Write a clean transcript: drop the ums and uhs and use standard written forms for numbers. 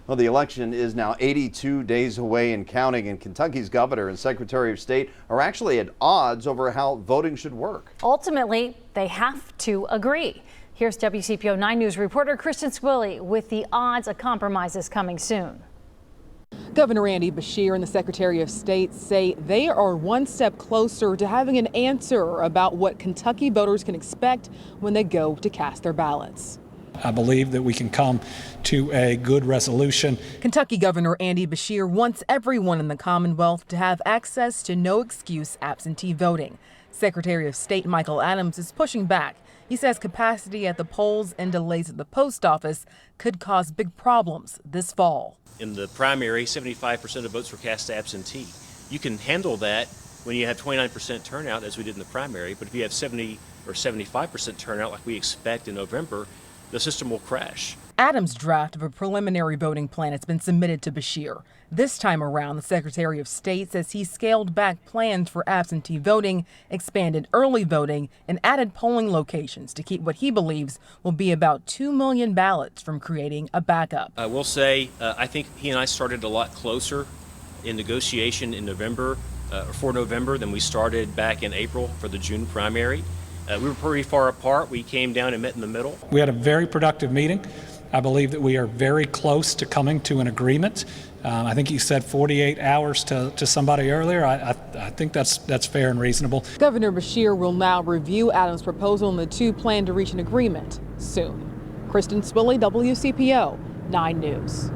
Well, the election is now 82 days away and counting, and Kentucky's governor and secretary of state are actually at odds over how voting should work. Ultimately, they have to agree. Here's WCPO 9 News reporter Kristen Swilley with the odds of compromises coming soon. Governor Andy Beshear and the Secretary of State say they are one step closer to having an answer about what Kentucky voters can expect when they go to cast their ballots. I believe that we can come to a good resolution. Kentucky Governor Andy Beshear wants everyone in the Commonwealth to have access to no excuse absentee voting. Secretary of State Michael Adams is pushing back. He says capacity at the polls and delays at the post office could cause big problems this fall. In the primary, 75% of votes were cast absentee. You can handle that when you have 29% turnout, as we did in the primary, but if you have 70 or 75% turnout like we expect in November, the system will crash. Adams' draft of a preliminary voting plan has been submitted to Beshear. This time around, the Secretary of State says he scaled back plans for absentee voting, expanded early voting, and added polling locations to keep what he believes will be about 2 million ballots from creating a backup. I will say, I think he and I started a lot closer in negotiation in November, for November, than we started back in April for the June primary. We were pretty far apart. We came down and met in the middle. We had a very productive meeting. I believe that we are very close to coming to an agreement. I think you said 48 hours to somebody earlier. I think that's fair and reasonable. Governor Beshear will now review Adams' proposal, and the two plan to reach an agreement soon. Kristen Swilley, WCPO 9 News.